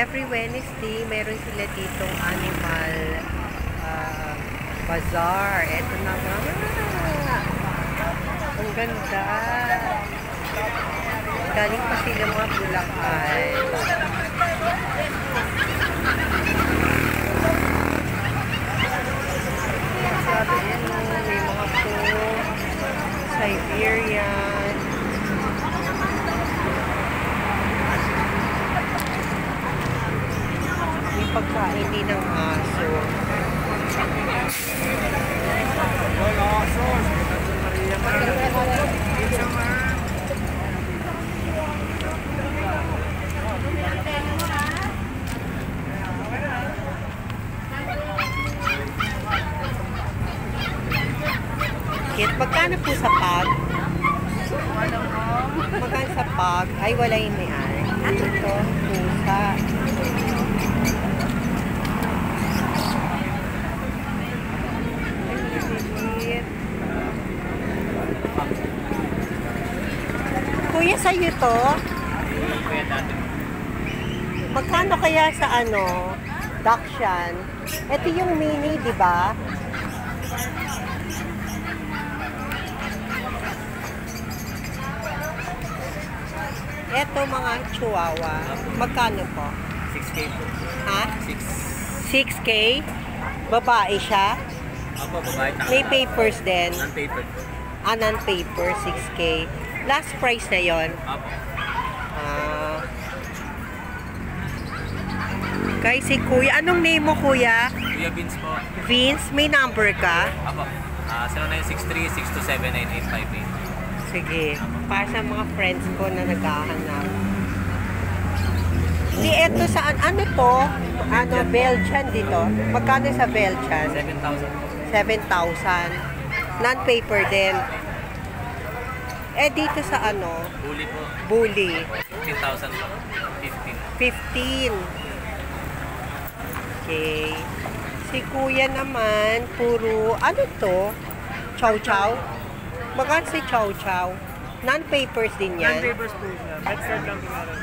every Wednesday, meron sila ditong animal bazaar. Eto na nga. Ang ganda. Galing pa sila mga Bulacan. Sabi mo, may mga po Siberian. May pagkain din ng aso. Magkano po sa pag? Magkano sa pag? Ay, wala yung may-ari. Ano ito? Pusa. Kuya, sa'yo to? Magkano kaya sa ano? Dachshund? Ito yung mini, di ba? Ito mga chihuahua. Magkano po? 6K po. Ha? 6K? Babae siya? Opo, babae. May papers din? Non-paper po. Ah, non-paper, 6K. Last price na yon. Opo. Guys, si Kuya. Anong name mo, Kuya? Kuya Vince po. Vince, may number ka? Opo. 0963-627-9858. Sige. Para sa mga friends ko na naghahanap. Di, eto saan? Ano to? Ano, Belgian dito? Magkano sa Belgian? 7,000. 7,000. Non-paper din. Eh, dito sa ano? Bully po. Bully. 15,000 po. 15. Okay. Si Kuya naman, puro, ano to? Chow-chow? Magkano si chow-chow? Non-papers din yan? Non-papers po siya. Bedford lang pinara.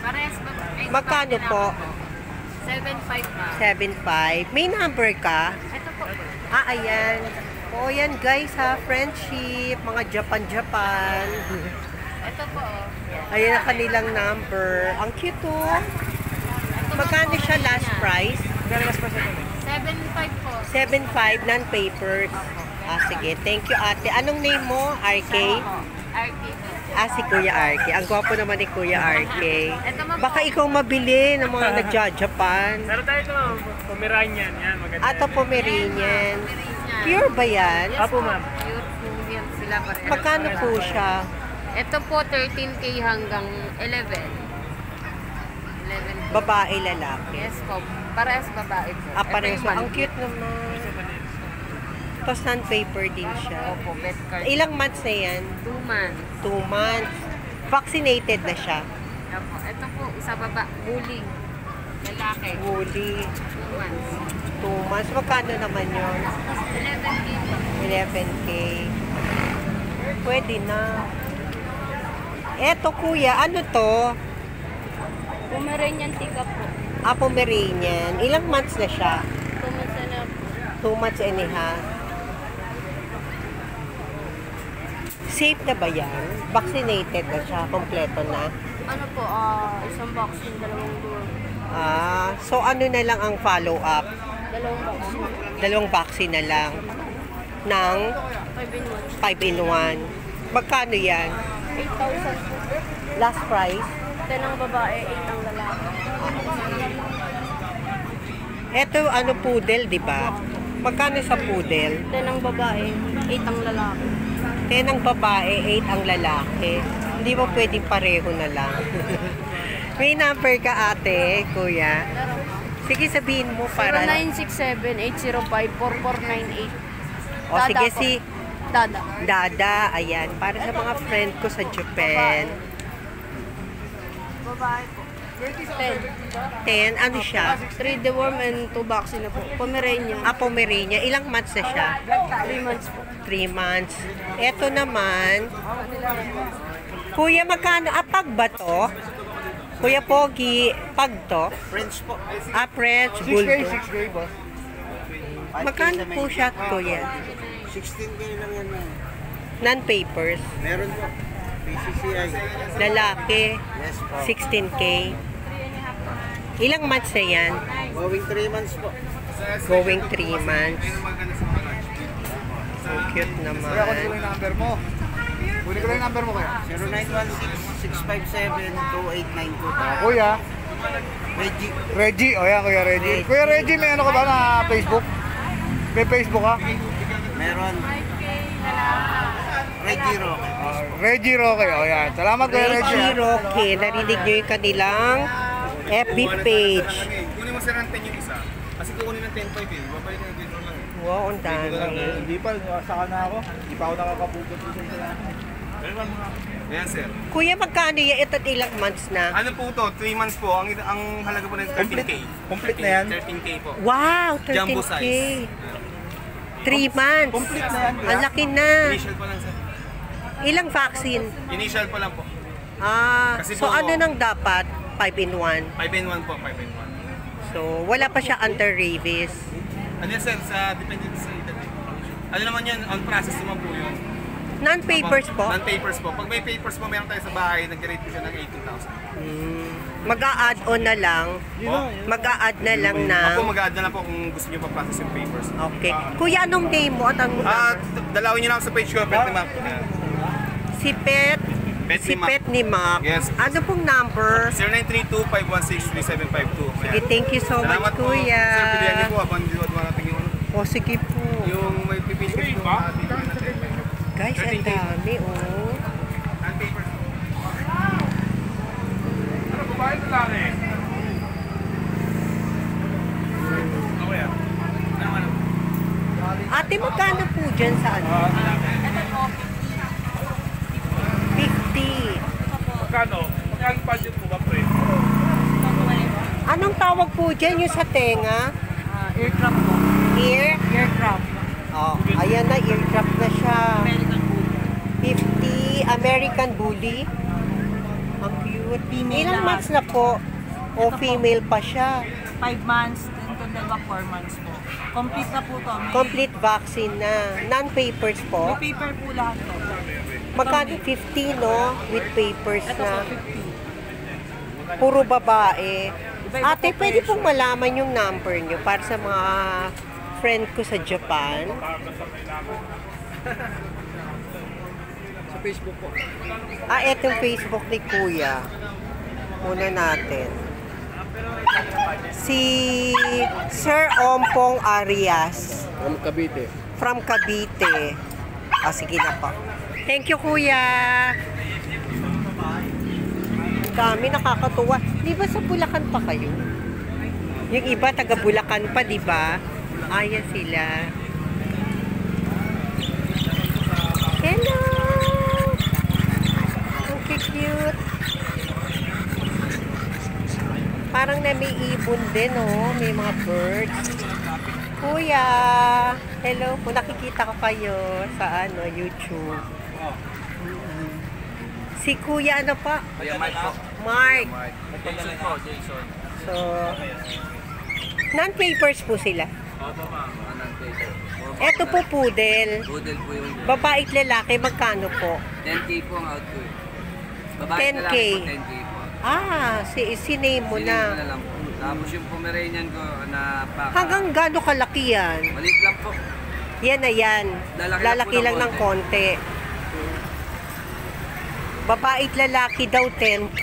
Parehas ba? Magkano po? 7.5 pa. 7.5. May number ka? Ito po. Ah, ayan. O, yan guys ha. Friendship. Mga Japan-Japan. Ito po. Ayan ang kanilang number. Ang cute oh. Magkano siya last price? Galagas pa siya. 7.5 po. 7.5 non-papers. Ah, sige. Thank you, ate. Anong name mo? RK? RK po. Ah, si Kuya RK. Ang gwapo naman ni Kuya RK. Ito man Baka po. ikaw mabili ng mga nagja-Japan. Pero tayo ito, Pomeranian. Yan, maganda. Ato Pomeranian. Pure ba yan? Yes Apo, ma'am. Pure po yan sila pareha. Magkano po siya? Ito po 13K hanggang 11. 11. Babae, lalaki. Yes po. Parehas babae po. Ah, pareho. Ito yung Ang cute naman. Tapos non-paper din siya. Opo, bed card. Ilang months na yan? 2 months. 2 months. Vaccinated na siya. Opo. Ito po, isa baba. Bully. Lalaki. Woolly. 2 months. 2 months. Magkano naman yun? 11K po. 11K. Pwede na. Eto kuya, ano to? Pomeranian tika po. Ah, Pomeranian. Ilang months na siya? 2 months na po. 2 months and a half. Safe na ba yan? Vaccinated na siya? Kompleto na? Ano po, isang vaccine, dalawang door. Ah, so ano na lang ang follow-up? Dalawang vaccine. Dalawang vaccine na lang. Ng 5 in 1. 5 in 1. Magkano yan? 8,000 po. Last price? 10 ang babae, 8 ang lalaki. Eto, ano, poodle, di ba? Magkano sa poodle? 10 ang babae, 8 ang lalaki. 10 ang babae, 8 ang lalaki. Hindi mo pwedeng pareho na lang. May number ka ate, kuya? Sige, sabihin mo para... 0967-805-4498. O sige, si Dada. Dada, ayan. Para sa mga friend ko sa Japan. Babae po. 10, ano siya? 3 deworm and 2 vaccine na po. Pomeranian. Ah, Pomerania. Ilang months na siya? 3 months po. 3 months. Eto naman. Kuya, magkano? Apag ba to? Kuya Pogi, pag to? French po. Ah, French 6K, Bulldog. 6K boss. Magkano po siya, Kuya? 16K lang yan man. Non-papers. Meron po. PCCI. Lalaki, Yes po. 16K. Ilang months na yan? Going 3 months po. Going 3 months. So cute Kuya, kunin ko naman. lang yung number mo. Kunin ko lang yung number mo kaya. 0916-657-2892. Kuya. Reggie. O yan, Kuya Reggie. Kuya Reggie, may ano ka ba na Facebook? May Facebook ka? Meron. Reggie Roque. Reggie Roque. O yan. Salamat Kuya Reggie. Reggie Roque. Narinig nyo yung kanilang FB page. Kunin mo sir ng 10 yung isa. Kasi kukunin ng 10.5 eh. Babalik na yung video lang eh. Wow, ang dami. Hindi pa, saka na ako. Hindi pa ako nakakapugot sa isa. Ayan sir. Kuya, magkano yan? Ito't ilang months na? Ano po to? 3 months po. Ang halaga po ng 13K. Complete na yan? 13K po. Wow, Jumbo 13K. size. 3 months. Complete na yan. Ang laki na. Initial pa lang sir. Ilang vaccine? Initial pa lang po. Ah, Kasi so po- ano nang dapat? 5 in 1. 5 in 1 po. 5 in 1. So, wala pa siya under rabies. Ano yan sir? Depende sa edad eh. Ano naman yan? On process naman po yun. Non-papers po? Non-papers po. Pag may papers po, meron tayo sa bahay, nag-rate po siya ng 18,000. Mag-a-add on na lang. Mag-a-add na lang na. Ako mag-add na lang po kung gusto niyo pa-process yung papers. Okay. Kuya, anong name mo? At ang Dalawin niyo lang sa page ko, Pet ni Mac. si Pet. Pet Si ni Mac. Pet ni Mac. Yes. Ano pong number? 0932-516-3752. Sige, thank you so Salamat much, po. Kuya. Sir, pilihan niyo po habang hindi ko dumarating yung O, sige po. yung may pipili ko. Guys, ang dami, oh. Non-papers po. Ate, magkano po dyan sa ano? 50. Magkano? Magkano budget po ba, pre? Anong tawag po dyan yung sa tenga? Aircraft po. Aircraft. Oh, ayan na, eardrop na siya. American Bulldog. 50 American Bully. Ang cute. Female Ilang lahat. months na po? O female pa siya? 5 months, then dalawa 4 months po. Complete na po to. May, Complete vaccine na. Non-papers may po. paper po lahat to. Magkano 50, no? With papers Ito po, na. 50. Puro babae. Iba-iba Ate, po pwede presyo. pong malaman yung number nyo para sa mga friend ko sa Japan. Sa Facebook po. Ah, etong Facebook ni Kuya. Una natin. Si Sir Ompong Arias From Cavite. from Cavite. Ah, sige na po. Thank you, Kuya. Dami, nakakatuwa. Di ba sa Bulacan pa kayo? Yung iba, taga Bulacan pa, di ba? Ayan sila. Hello! Ang cute. Parang na may ibon din, oh. May mga birds. Kuya! Hello po. Nakikita ko kayo sa YouTube. Si Kuya ano pa? Kuya Mark po. Mark. Jason po, Jason. So, non-papers po sila. Opo ma'am, anong Jason? Eto po poodle. Budel po yung Babae at lalaki, magkano po? 10K po ang out ko eh. Babae 10K. na lang po, 10K po. Ah, si-name mo Siname ko na na. lang po. Tapos yung Pomeranian ko na paka. Hanggang gaano kalaki yan? Maliit lang po. Yan na yan. Lalaki Lalaki lang lang ng po konti. Babae at lalaki daw 10K.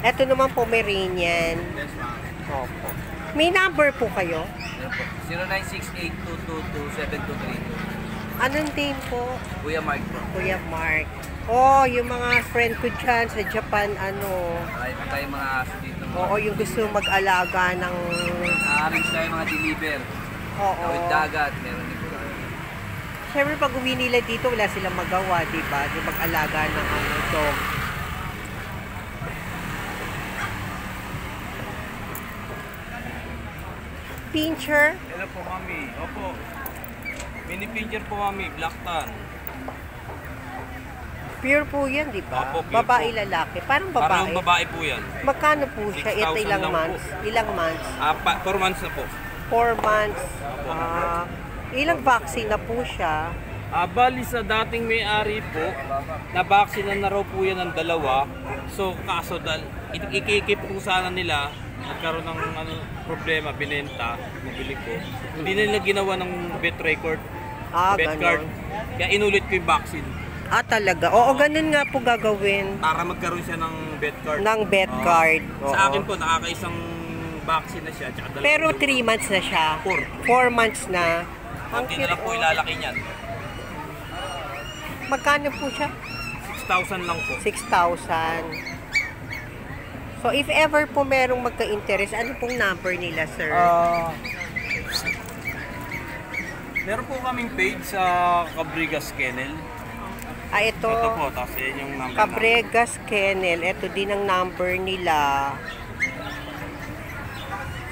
Ito naman Pomeranian. Yes ma'am. Opo. May number po kayo? Yan po. 0968222723. Anong name po? Kuya Mark po. Kuya Mark. Oh, yung mga friend ko dyan sa Japan, ano. Marami pa tayong mga aso dito. Oo, yung gusto mag-alaga ng... Na-arrange tayo mga deliver. Oo. Tawid dagat, meron din po tayo. Siyempre, pag uwi nila dito, wala silang magawa, di ba? Di mag-alaga ng ano, dog. Pincher? Hello po, mami. Opo. Mini pincher po, mami. Black tan. Pure po yan, di ba? Opo, pure Babae, po. lalaki. Parang Parang babae. babae po yan. Magkano po siya? Ito 6,000 ilang lang months? Ilang months? 4 months na po. 4 months. Ilang vaccine na po siya? Bali sa dating may-ari po, na-vaccine na raw po yan ng 2. So, kaso dahil ikikip po sana nila, nagkaroon ng problema, binenta, mabili ko. Hindi na nila ginawa ng vet record, vet card. Ganon. Kaya inulit ko yung vaccine Talaga. Oo, ganun nga po gagawin. para magkaroon siya ng vet card. Ng vet card. Oo. Sa akin po, nakakaisang vaccine na siya. Tsaka Pero 3 months na siya. 4 months na. Ang konti na lang po cute. ilalaki niyan. Magkano po siya? 6,000 lang po. 6,000. So, if ever po merong magka-interest, ano pong number nila, sir? Meron po kaming page sa Cabrigas Kennel. Ito. Ito po, tapos yan yung number Cabregas Kennel. Ito din ang number nila.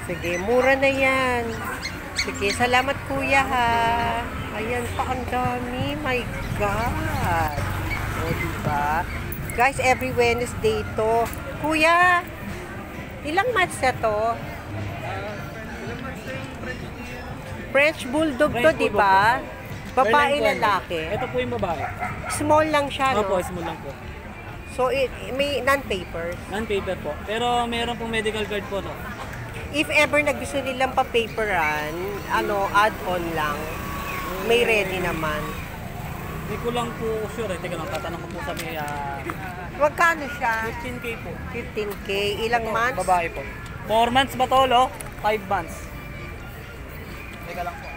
Sige, mura na yan. Sige, salamat kuya ha. Ayan pa, ang dami. My God. O, diba? Guys, every Wednesday to. Kuya, ilang months na to? French Bulldog to, diba? Babae, lalaki. Ito po yung babae. Small lang siya, no? Opo, small lang po. So, may non-papers. Non-paper po. Pero meron pong medical card po, no? If ever na gusto nilang pa-paperan, add-on lang. May ready naman. Hindi ko lang po sure. Teka lang, tatanong ko po sa may Magkano siya? 15K po. 15K. Ilang months? Babae po. 4 months ba to, lo? 5 months. Teka lang po.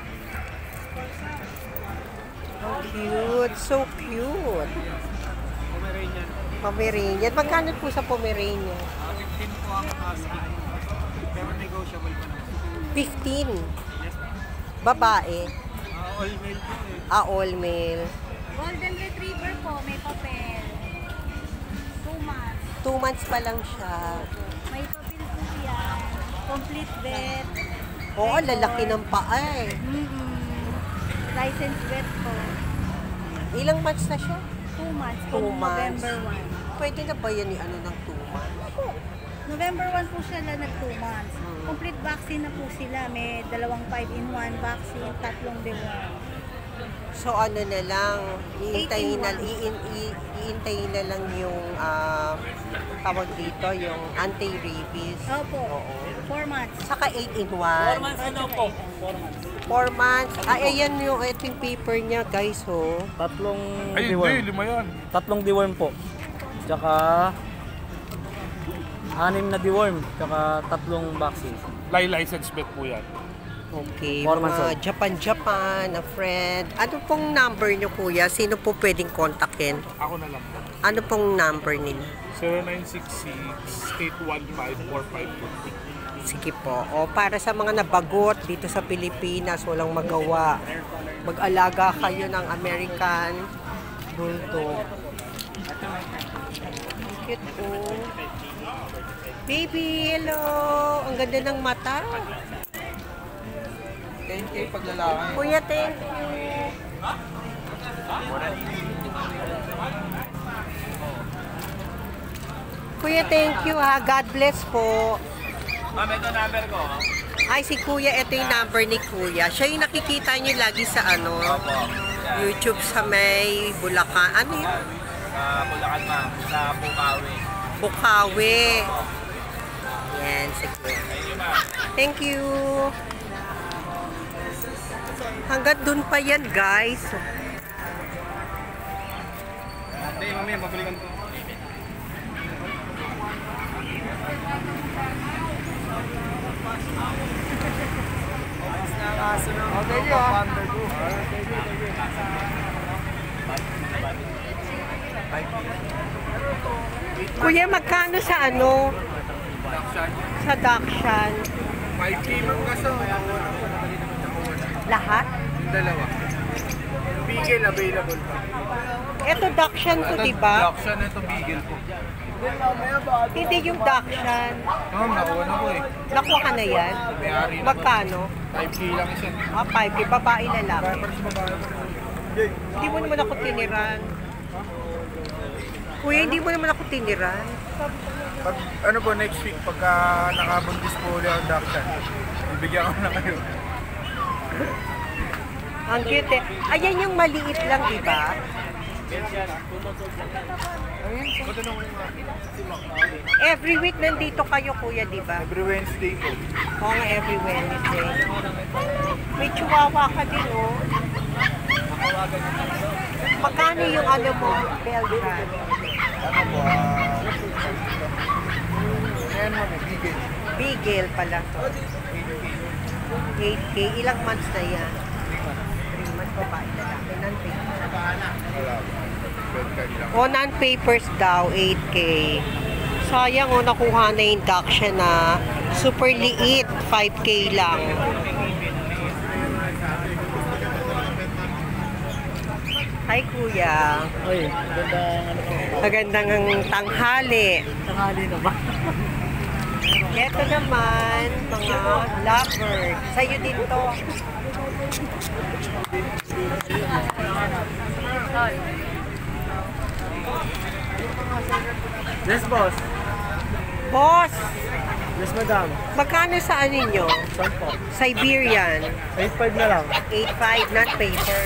Oh, cute. So cute. Pomeranian. Pomeranian. Magkano po sa Pomeranian? 15 po ang asking. Pero negotiable pa naman. 15. Babae. All male po eh. All male. Golden Retriever po, may papel. 2 months. 2 months pa lang siya. May papel po yan. Complete vet. Oo, lalaki ng paa eh. License vet po. Ilang months na siya? 2 months. 2 months. November 1. Pwede na ba yan ng 2 months? November 1 po siya na nag 2 months. Complete vaccine na po sila. May 2 5-in-1 vaccine, 3 deworm. So ano na lang, iintayin na, 8-in-1. iintayin na lang yung tawag dito, yung anti-rabies. Opo. Oo. 4 months. Saka 8-in-1. 4 months na daw po. 4 months. 4 months. Ayan yung ito yung paper niya, guys, oh. Tatlong Ay, hindi, 5 yan. Tatlong deworm po. Tsaka 6 na deworm. Tsaka 3 vaccines. License bet po yan. Okay, 4 months mga old. Japan, a friend. Ano pong number niyo, kuya? Sino po pwedeng kontakin? Ako na lang po. Ano pong number ninyo? 0966-815-4520. Sige po. O, para sa mga nabagot dito sa Pilipinas, walang magawa. Mag-alaga kayo ng American Bulldog. Cute po. Baby, hello! Ang ganda ng mata. 10K pag lalaki. Kuya, thank you. Kuya, thank you ha. God bless po. Ma'am, ito number ko. Ay, si Kuya, ito yung number ni Kuya. Siya yung nakikita niyo lagi sa YouTube sa may Bulacan. Ano yun? Sa Bulacan, ma'am. Sa Bukawi. Bukawi. Yan, sige. Thank you. Hanggat dun pa yan, guys. Hindi, mamaya, babalikan ko. Okay, yun. Kuya, magkano sa ano? Sa Dakshan? 5K mang kaso. Lahat? Dalawa. Bigel available pa. Ito Dakshan to, diba? Auction ito bigel po. Hindi yung Dakshan. Ma'am, nakuha na ko eh. Nakuha ka na yan? May-ari na. Magkano? 5K lang isa. 5K, babae lalaki. Hindi mo naman ako tiniran. Kuya, hindi mo naman ako tiniran. Pag, ano po, next week, pagka nakabundis po ulit ang Dachshund, bibigyan ko na kayo. Ang cute eh. Ayan yung maliit lang, di ba? Every week nandito kayo, kuya, di ba? Every Wednesday po. Oo nga, every Wednesday. May chihuahua ka din, oh. Magkano yung ano mo, Belgian? Ano po, ayan mo, bigel. Bigel pala to. 8K. Ilang months na yan? 3 months pa ba? Lalaki, non-papers. Wala po. Bed card lang. O, non-papers daw, 8K. Sayang, o, nakuha na yung Dachshund na super liit, 5K lang. Hi, kuya. Uy, ganda ano po. Magandang tanghali. Tanghali na ba? Ito naman, mga lovebird. Sa'yo din to. Yes, boss. Boss, Yes, madam. magkano sa ano ninyo? Saan po? Siberian. 8.5 na lang. 8.5, not paper.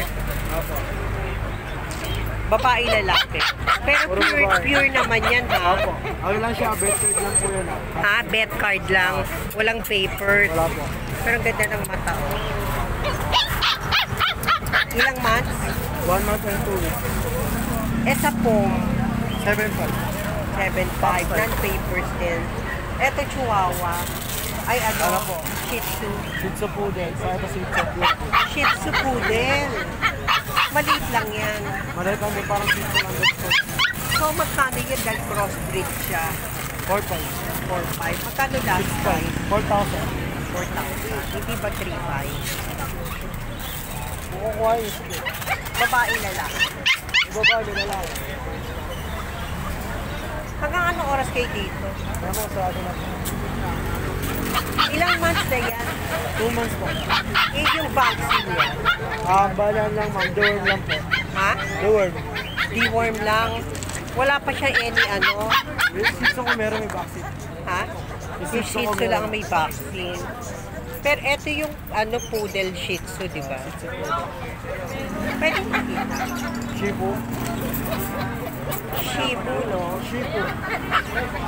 Babae lalaki. Pero Puro pure, babae. pure naman yan, ha? Opo. Ano lang siya, bed card lang po yun. Ha? Bet card lang. Walang paper. Wala po. Pero ang ganda ng mata, oh. Ilang months? 1 month and 2 weeks. Eh, sa pong, 7.5. 7.5. Non-papers din. Eto, chihuahua. Ay, ano? Ano po? Shih Tzu. Shih Tzu po din. Sa ito Shih Tzu po. Shih Tzu poodle. Maliit lang yan. Malay kami parang Shih Tzu lang gusto. So, magkano yun dahil crossbreed siya? 4.5. 4.5. Magkano last price? 4,000. 4,000. Hindi ba 3.5? Kukuha yung split. Babae lalaki. Ibabali na lang. Hanggang anong oras kayo dito? Kaya po sa atin na po. Ilang months na yan? 2 months po. Eh, yung vaccine niya. Balaan lang ma'am. Deworm lang po. Ha? Deworm. Deworm lang. Wala pa siya any ano. Yung Shih Tzu ko meron may vaccine. Ha? Yung Shih Tzu lang ang may vaccine. Pero eto yung ano poodle Shih Tzu, di ba? Pwede makita. Shibu. Shibu, no? Shibu.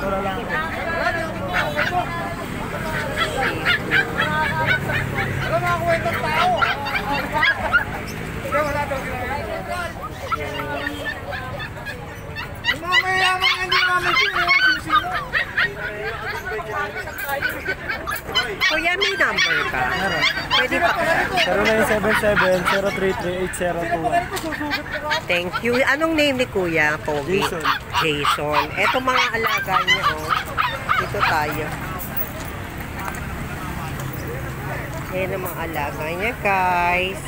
Wala lang po. Kuya, may number ka? Pwede pa ka. 0977-033-8021. Thank you. Anong name ni Kuya? Pogi? Jason. Jason. Eto mga alaga niya, oh. Dito tayo. Ayan ang mga alaga niya, guys.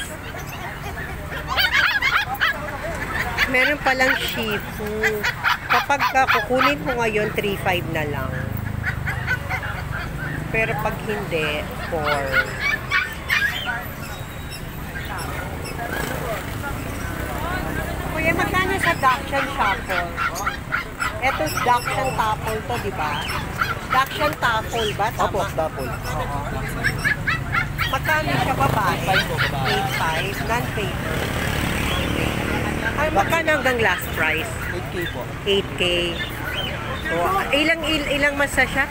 Meron palang Shih Tzu. Kapag kukunin mo ngayon, 3.5 na lang. Pero pag hindi, 4. Kuya, magkano sa Dachshund Shuffle? Ito Dachshund Taffle to, di ba? Dachshund Taffle ba? Opo, Tama? dapol. Magkano siya babae? 8.5. Non-paper. Ay, magkano hanggang last price? 8K po. 8K. So, ilang months na siya?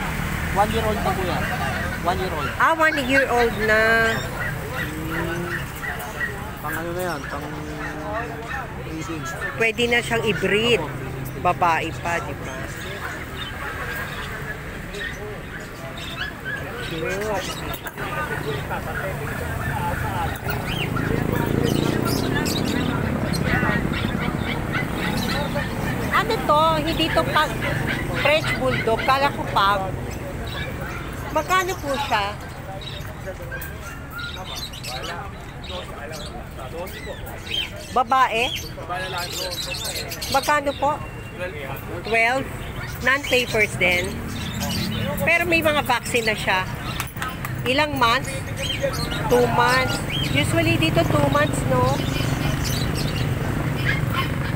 1 year old na po yan. 1 year old. Ah, 1 year old na. Pang ano na yan, pang breeding. Pwede na siyang i-breed. Babae pa, di ba? Cute. Ano to? Hindi to pag French Bulldog. Kala ko pag. Magkano po siya? Babae? Magkano po? 12. Non-papers din. Pero may mga vaccine na siya. Ilang months? 2 months. Usually dito 2 months, no?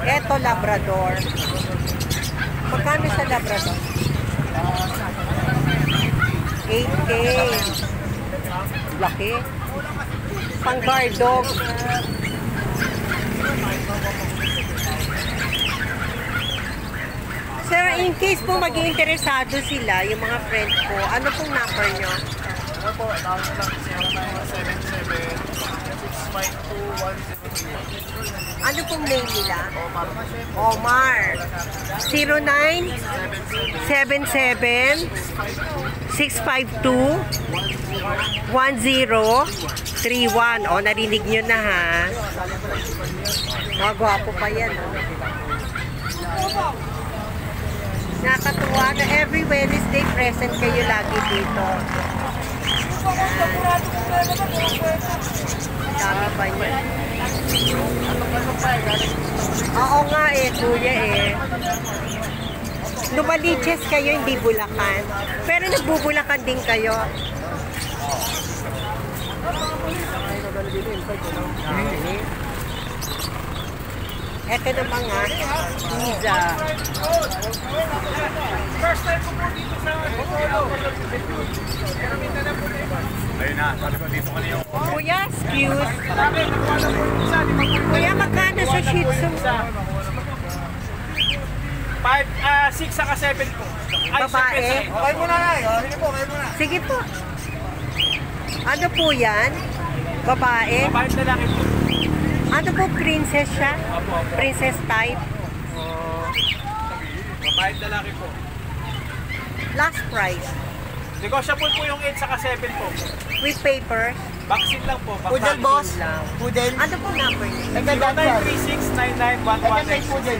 Eto, Labrador. Magkano sa Labrador? 8K. Laki. Pang guard dog. Sir, in case po mag-iinteresado sila, yung mga friend ko, ano pong number nyo? Ano po, tawag nyo lang 0977-652-103. Ano pong name nila? Omar. 0977-652-1031. O, narinig nyo na ha. Mga gwapo pa yan. Nakatuwa na every Wednesday present kayo lagi dito. Dami pa niya. Oo nga eh, kuya eh. Lumaliches kayo, hindi Bulacan. Pero nagbubulakan din kayo. Ito naman nga, pizza. Ayun na, sabi ko dito ka na yung... Kuya, excuse. Kuya, magkano sa Shih Tzu? 6 saka 7 po. Babae? Okay muna na. Sige po, okay muna. Sige po. Ano po yan? Babae? Babae na lang ito. Ano po, princess siya? Princess type? Babae na lang ito. Last price. Negotiable po yung 8 saka 7 po. With paper? Vaccine lang po. Pudel, boss. lang. Pudel. Ano po number niya? Nagandaan pa. 0936-9911. Pudel.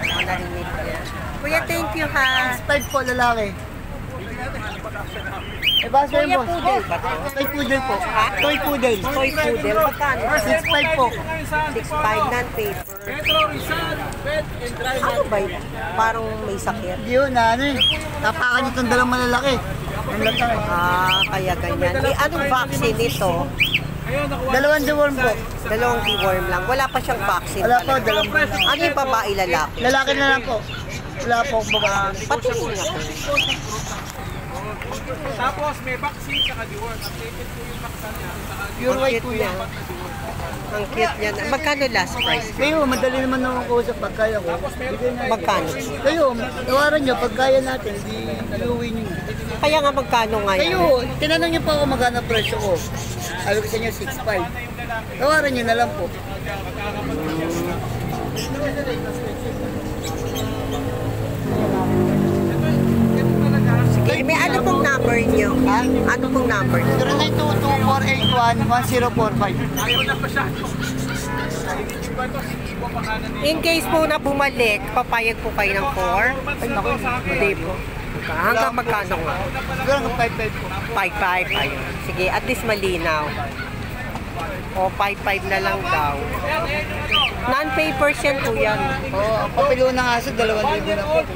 Ano narinig niya? Kuya, thank you ha. 5 po, lalaki. Eh, basta Kuya, yun, boss. poodle ba to? Toy poodle po. Ha? Toy poodle. Toy poodle. Magkano? 6.5 po. 6.5 non-paper. Ano ba yun? Parang may sakit. Hindi yun, ano eh. Tapakan itong dalang malalaki. Ang latang. Kaya ganyan. Eh, anong vaccine nito? Dalawang deworm po. Dalawang deworm lang. Wala pa siyang vaccine. Wala po, talaga. dalawang. Ano yung babae, lalaki? Lalaki na lang po. Wala po akong babae. Patingin nga. Tapos may vaccine saka deworm. Updated po yung vaccine niya. Pure Ang white cute po niya. yan. Ang cute niya. Magkano last price? Kayo, madali naman naman ko sa pagkaya ko. Bigay na. Magkano? Kayo, tawaran nyo, pagkaya natin, di iuwi nyo. Kaya nga magkano ngayon? Kayo, tinanong nyo pa ako magkano presyo ko. Sabi ko sa inyo, 6.5. Tawaran nyo na lang po. Sige, may ano pong number niyo? Ha? Ano pong number niyo? 0922-481-1045. In case po na bumalik, papayag po kayo ng 4? Ay, naku. Hindi po. Hanggang magkano nga? Siguro hanggang 5.5 po. 5.5. Ayun. Sige, at least malinaw. O, 5.5 na lang daw. Non-papers yan po yan. Oo, ang papilo ng aso, 2,000 na po.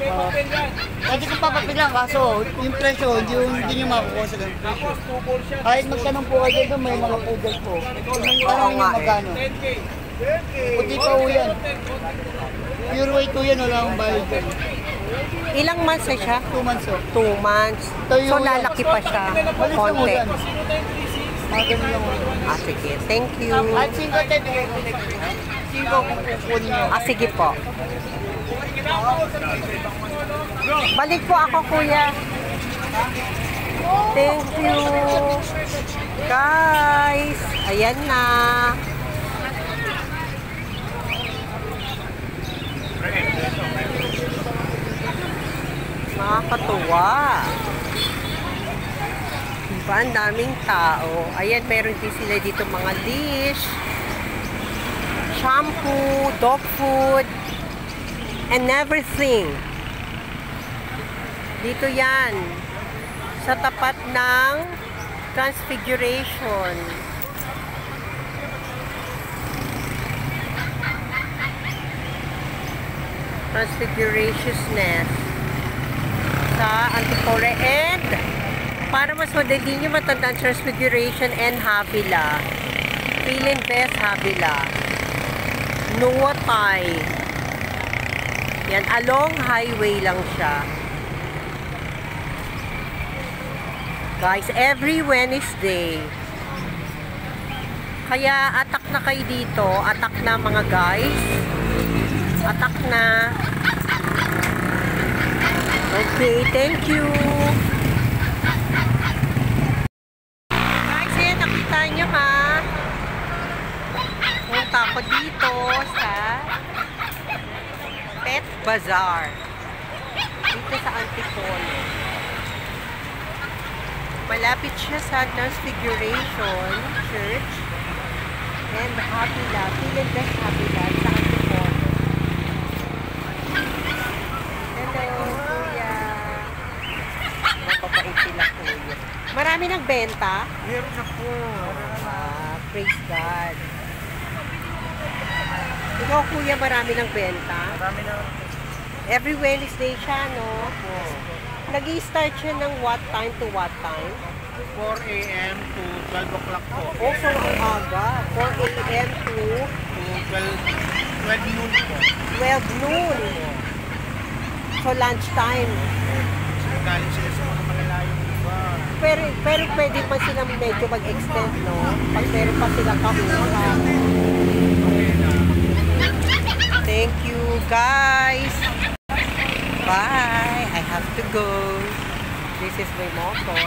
Pwede kong papapilang, kaso yung presyo, hindi nyo makukuha sa ganito. Kahit magtanong po kayo doon, may mga poodle po. Tanong nyo magkano. Puti pa po yan. Pure white po yan, wala akong bayad dyan. Ilang months na siya? 2 months o. 2 months. So, lalaki pa siya. Walis lang mo Konti. yan. Mga ganun lang mo. Sige. Thank you. At 5 tayo bigay ko. 5 kung kukunin nyo. Sige po. Balik po ako, kuya. Thank you. Guys, ayan na. Nakakatuwa. Diba, ang daming tao. Ayan, meron din sila dito mga dish, shampoo, dog food, and everything. Dito yan. Sa tapat ng Transfiguration. Transfiguratiousness. Sa Antipore, and para mas madali nyo matandaan Transfiguration and Havila. Philippine Best Havila. Nuwatay. Yan, along highway lang siya. Guys, every Wednesday. Kaya atak na kayo dito. Atak na mga guys. Atak na. Okay, thank you. Guys, ayan, nakita nyo ha. Punta ako dito sa Pet Bazaar. Dito sa Antipolo. Malapit siya sa Transfiguration Church and Happy Lab. Feeling best Happy Lab sa Antipolo. Hello, kuya. Mapapait sila, kuya. Marami ng benta? Meron na po. Praise God. Ikaw, kuya, marami ng benta? Marami na. Every Wednesday siya, no? Nag-i-start siya ng what time to what time? 4 a.m. to 12 o'clock po. Also, ang aga. 4 a.m. to To 12 noon po. 12 noon. So, lunchtime. Galing sila sa mga malalayong lugar. Pero pwede pa silang medyo mag-extend, no? Pag meron pa silang kakuha. Thank you, guys. Bye. I have to go. This is my motor.